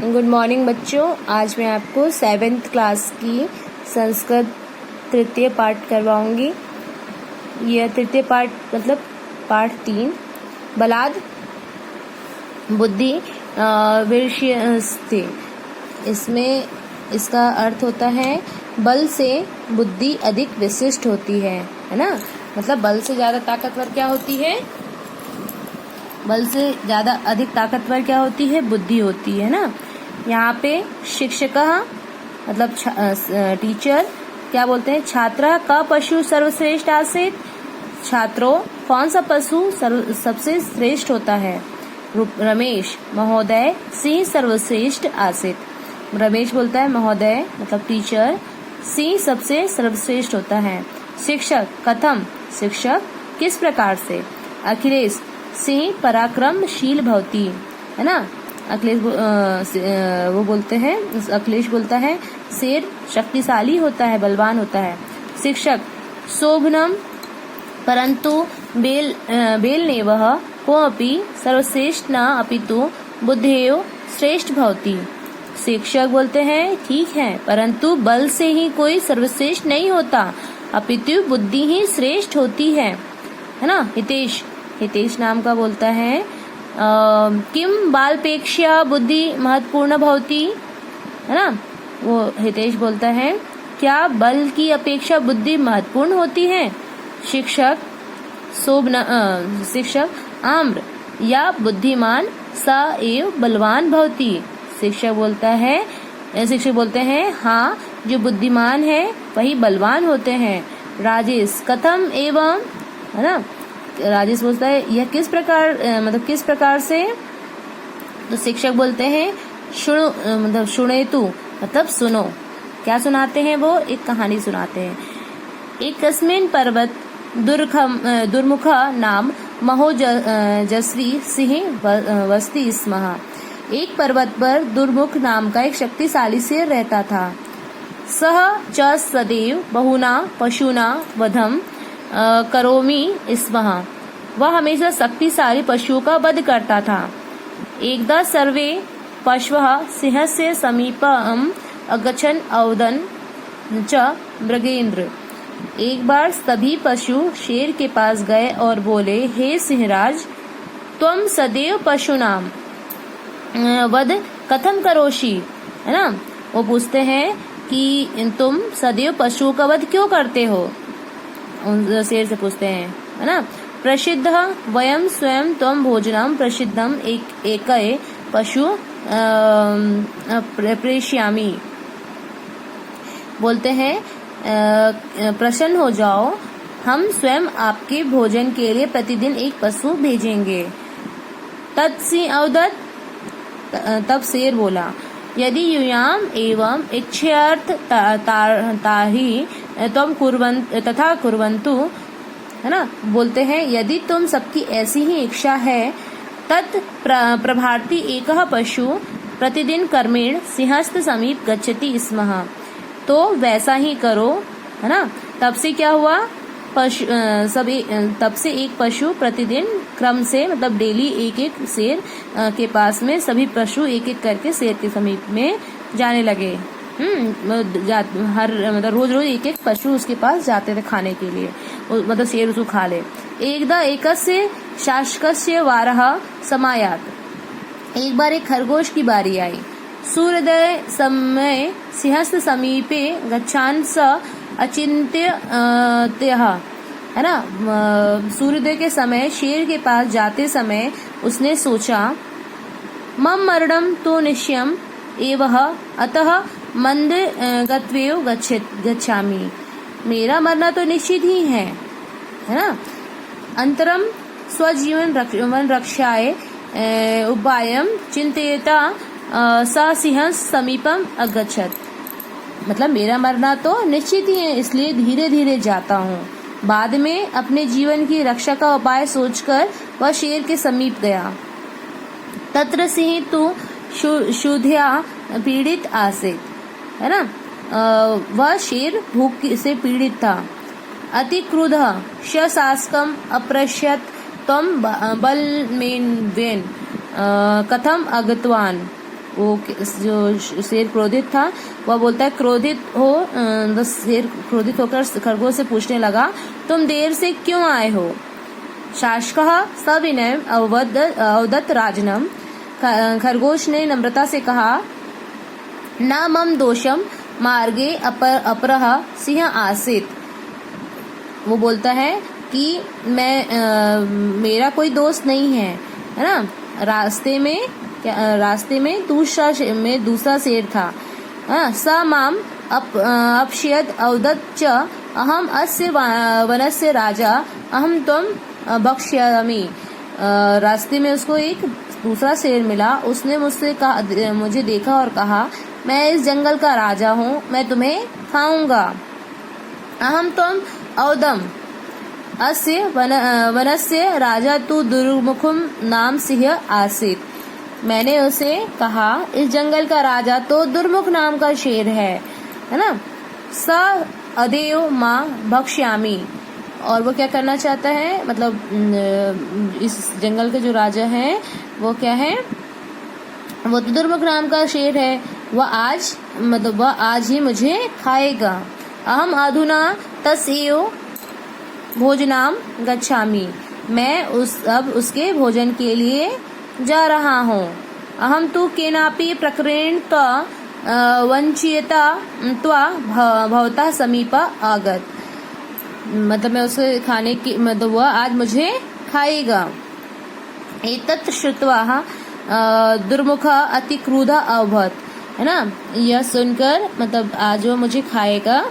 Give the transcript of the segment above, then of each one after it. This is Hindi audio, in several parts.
गुड मॉर्निंग बच्चों। आज मैं आपको 7th क्लास की संस्कृत तृतीय पाठ करवाऊंगी। यह तृतीय पाठ मतलब पाठ 3 बलाद बुद्धि विषयस्ते। इसमें इसका अर्थ होता है बल से बुद्धि अधिक विशिष्ट होती है ना। मतलब बल से ज्यादा ताकतवर क्या होती है? बल से ज्यादा अधिक ताकतवर क्या होती है? बुद्धि होती है ना। यहाँ पे शिक्षक मतलब टीचर क्या बोलते हैं? छात्रा का पशु सर्वश्रेष्ठ आसीत। छात्रों कौन सा पशु सबसे श्रेष्ठ होता है? रमेश महोदय सिंह सर्वश्रेष्ठ आसीत। रमेश बोलता है महोदय मतलब टीचर सिंह सबसे सर्वश्रेष्ठ होता है। शिक्षक कथम शिक्षक किस प्रकार से? अखिलेश सिंह पराक्रमशील भवती है ना। अखिलेश वो बोलते हैं अखिलेश बोलता है शेर शक्तिशाली होता है, बलवान होता है। शिक्षक शोभनम परंतु बेल वह को अपि सर्वश्रेष्ठ न अपितु बुद्धेयो श्रेष्ठ भवती। शिक्षक बोलते हैं ठीक है, परंतु बल से ही कोई सर्वश्रेष्ठ नहीं होता, अपितु बुद्धि ही श्रेष्ठ होती है ना। हितेश नाम का बोलता है किम बालपेक्षा बुद्धि महत्वपूर्ण भवती है ना। वो हितेश बोलता है क्या बल की अपेक्षा बुद्धि महत्वपूर्ण होती है? शिक्षक शिक्षक आम्र या बुद्धिमान सा एव बलवान भवती। शिक्षक बोलते हैं हाँ, जो बुद्धिमान है वही बलवान होते हैं। राजेश कथम एवं है ना। राजेश बोलता है यह किस प्रकार मतलब किस प्रकार से? तो शिक्षक बोलते हैं शुणेतु मतलब सुनो। क्या सुनाते हैं? वो एक कहानी सुनाते हैं। एक कस्मिन पर्वत दुर्मुख नाम महोजस्वी सिंह वस्ती स्मः। एक पर्वत पर दुर्मुख नाम का एक शक्तिशाली शेर रहता था। सह च सदैव बहुना पशुना वधम करोमि स्मः। वह हमेशा शक्तिशाली पशुओं का वध करता था। एकदा सर्वे पशवः सिंहस्य समीपम अगच्छन् अवदन् च मृगेन्द्र। एक बार सभी पशु शेर के पास गए और बोले हे सिंहराज, त्वं सदैव पशुनाम वध कथम करोषि है ना। वो पूछते हैं कि तुम सदैव पशुओं का वध क्यों करते हो? शेर से पूछते हैं है ना। प्रसिद्ध वयम स्वयं त्वं भोजनम प्रसिद्धम एक पशु प्रेष्यामि। बोलते हैं प्रसन्न हो जाओ, हम स्वयं आपके भोजन के लिए प्रतिदिन एक पशु भेजेंगे। तत्सिंह अवदत् तब शेर बोला यदि यूयाम एवं इच्छार्थ ताहि तुम तथा कुर्वन्तु है ना। बोलते हैं यदि तुम सबकी ऐसी ही इच्छा है तत् प्रभाति एकः पशु प्रतिदिन कर्मेण सिंहस्थ समीप गच्छति स्मः। तो वैसा ही करो है ना। तब से क्या हुआ? तब से एक पशु प्रतिदिन क्रम से मतलब डेली एक एक शेर के पास में सभी पशु एक एक करके शेर के समीप में जाने लगे। हर मतलब रोज एक एक पशु उसके पास जाते थे खाने के लिए, मतलब शेर उसको खा ले। एकदा एकस्य शासकस्य वारः समायात। एक बार एक खरगोश की बारी आई। सूर्योदय समय सिंहस्थ समीपे गच्छान स अचिंत्य है ना। सूर्योदय के समय शेर के पास जाते समय उसने सोचा मम मरणम तो निश्चयम एवं अतः मंद गत्वेव गच्छामि। मेरा मरना तो निश्चित ही है ना। अंतरम स्वजीवन रक्षाय उपायम चिंतयता स सिंह समीपम अगच्छत। मतलब मेरा मरना तो निश्चित ही है, इसलिए धीरे धीरे जाता हूँ। बाद में अपने जीवन की रक्षा का उपाय सोचकर वह शेर के समीप गया। तत्र सिंह तु क्षुधया पीड़ित आसीत है ना। वह शेर भूख से पीड़ित था। अति क्रुद्ध शासकम अप्रश्यत तम बलमेन कथम अगतवान। वो जो शेर क्रोधित था वह बोलता है क्रोधित हो शेर क्रोधित होकर खरगोश से पूछने लगा, तुम देर से क्यों आए हो? शासकः सविनय अवदत् राजनम, खरगोश ने नम्रता से कहा, न मम दोषम मार्गे अपरः सिंह आसीत्। वो बोलता है कि मेरा कोई दोस्त नहीं है, है ना। रास्ते में दूसरा शेर था। स माम अपश्यत् अवदत् च अहम अस्य वनस्य राजा अहम त्वं भक्ष्यामि। रास्ते में उसको एक दूसरा शेर मिला, उसने मुझे देखा और कहा, मैं इस जंगल का राजा हूँ, मैं तुम्हें खाऊंगा। अहम त्वं औदम अस्य वनस्य राजा तु दुर्मुखम नाम सिंह आसीत्। मैंने उसे कहा, इस जंगल का राजा तो दुर्मुख नाम का शेर है ना। स अदेव मां भक्ष्यामि, और वो क्या करना चाहता है, मतलब इस जंगल के जो राजा है वो क्या है, वो तो दुर्मुख नाम का शेर है, वह आज ही मुझे खाएगा। अहम अधुना तस्यैव भोजनाम गच्छामि, मैं अब उसके भोजन के लिए जा रहा हूँ। अहम तु केनापि प्रकरेण वंचिता त्वा भवतः समीप आगत, मतलब मैं उसे खाने की, मतलब वह आज मुझे खाएगा। एतत् श्रुत्वा दुर्मुख अति क्रुद्ध अभवत्, है ना। यह सुनकर मतलब आज वो मुझे खाएगा,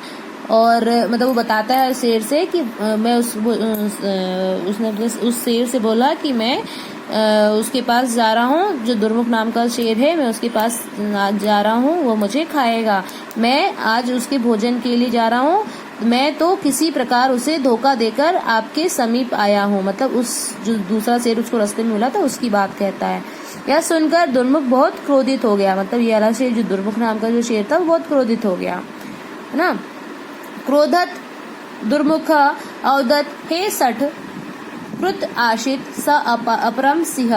और मतलब वो बताता है शेर से कि मैं उसने उस शेर से बोला कि मैं उसके पास जा रहा हूँ, जो दुर्मुख नाम का शेर है, मैं उसके पास जा रहा हूँ, वो मुझे खाएगा। मैं आज उसके भोजन के लिए जा रहा हूँ, मैं तो किसी प्रकार उसे धोखा देकर आपके समीप आया हूँ। मतलब उस जो दूसरा शेर उसको रास्ते में मिला था उसकी बात कहता है। यह सुनकर दुर्मुख बहुत क्रोधित हो गया, मतलब ये वाला शेर जो दुर्मुख नाम का जो शेर था वो बहुत क्रोधित हो गया, है ना। क्रोधत दुर्मुख अवदत्, हे सठ कृत आशित स अपरम सिंह।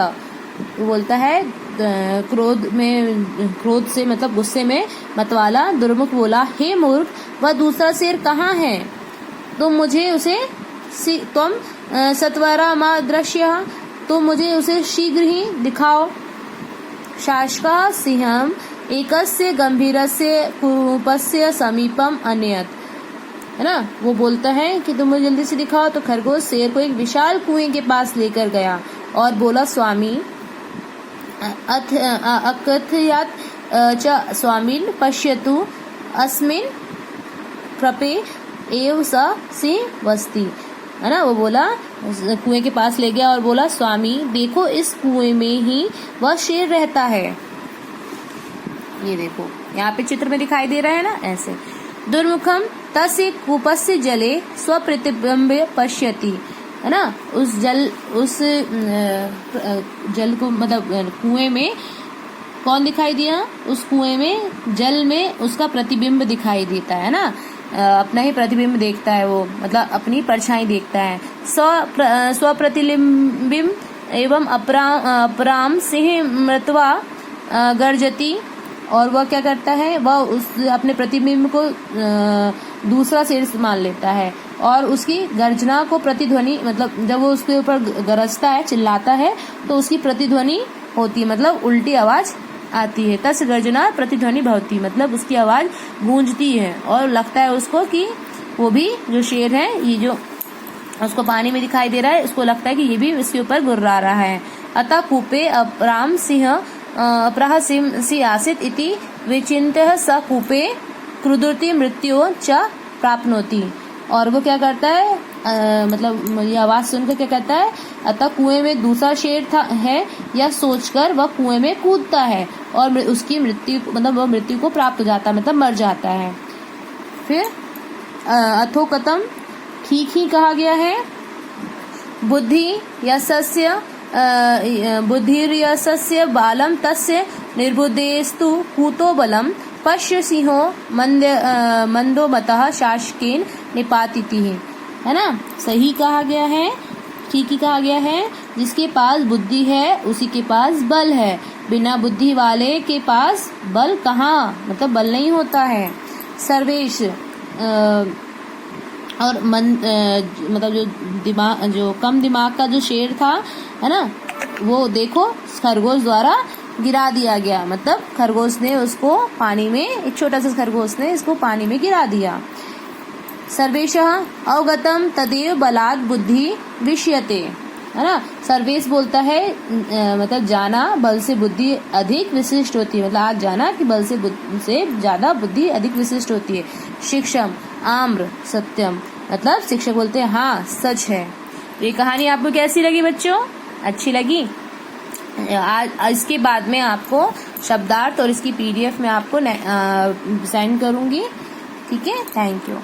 बोलता है क्रोध से मतलब गुस्से में मतवाला दुर्मुख बोला, हे मूर्ख, वह दूसरा शेर कहाँ है? तुम मुझे उसे तुम सत्वरा मा दृश्य, तुम मुझे उसे शीघ्र ही दिखाओ। शासकः सिंहम एकस्य गंभीरस्य कूपस्य समीपम अनयत्, है ना। वो बोलता है कि तुम मुझे जल्दी से दिखाओ। तो खरगोश शेर को एक विशाल कुएं के पास लेकर गया और बोला, स्वामी अकथयत् च स्वामिन् पश्यतु अस्मिन् कृपे एव स सिंहवस्ति, है ना। वो बोला, कुएं के पास ले गया और बोला, स्वामी देखो, इस कुएं में ही वह शेर रहता है। ये देखो यहाँ पे चित्र में दिखाई दे रहा है ना, ऐसे। दुर्मुखम तस्य कूपस्य जले स्वप्रतिबिंब पश्यति, है ना। उस जल को मतलब कुएं में कौन दिखाई दिया? उस कुएं में जल में उसका प्रतिबिंब दिखाई देता है ना, अपना ही प्रतिबिंब देखता है वो, मतलब अपनी परछाई देखता है। स्वप्रतिबिंब एवं अपराम सिंह मृत्वा गर्जति, और वह क्या करता है, वह उस अपने प्रतिबिंब को दूसरा शेर मान लेता है और उसकी गर्जना को प्रतिध्वनि, मतलब जब वो उसके ऊपर गरजता है, चिल्लाता है, तो उसकी प्रतिध्वनि होती है, मतलब उल्टी आवाज आती है। तस् गर्जना प्रतिध्वनि भवति, मतलब उसकी आवाज गूंजती है और लगता है उसको कि वो भी जो शेर है, ये जो उसको पानी में दिखाई दे रहा है, उसको लगता है कि ये भी इसके ऊपर गुर्रा रहा है। अतः कूपे अपराम सिंह अपराह सिंह आसीत् इति विचिन्त्य स कूपे क्रुद्धति मृत्यु च प्राप्नोति। और वो क्या करता है, मतलब ये आवाज सुनकर क्या कहता है, अतः कुएं में दूसरा शेर है, यह सोचकर वह कुएं में कूदता है और उसकी मृत्यु, मतलब वह मृत्यु को प्राप्त हो जाता है, मतलब मर जाता है। फिर अथोकतम, ठीक ही कहा गया है। बुद्धिर्यस्य बालम तस्य निर्बुद्धेस्तु कूतो बलम पश्य सिंहो मंदो मतः शासकेन निपातिति, है ना। सही कहा गया है, ठीक ही कहा गया है। जिसके पास बुद्धि है उसी के पास बल है, बिना बुद्धि वाले के पास बल कहाँ, मतलब बल नहीं होता है। सर्वेश और मतलब जो कम दिमाग का जो शेर था, है ना, वो देखो खरगोश द्वारा गिरा दिया गया। मतलब खरगोश ने उसको पानी में, एक छोटा सा खरगोश ने इसको पानी में गिरा दिया। सर्वेशः अवगतम तदेव बलात् बुद्धि विष्यते, है ना। सर्वेश बोलता है मतलब जाना, बल से बुद्धि अधिक विशिष्ट होती है। मतलब आज जाना कि बल से ज्यादा बुद्धि अधिक विशिष्ट होती है। शिक्षम आम्र सत्यम, मतलब शिक्षक बोलते हैं हाँ सच है। तो ये कहानी आपको कैसी लगी बच्चों, अच्छी लगी? आज इसके बाद में आपको शब्दार्थ और इसकी PDF में आपको सेंड करूंगी। ठीक है, थैंक यू।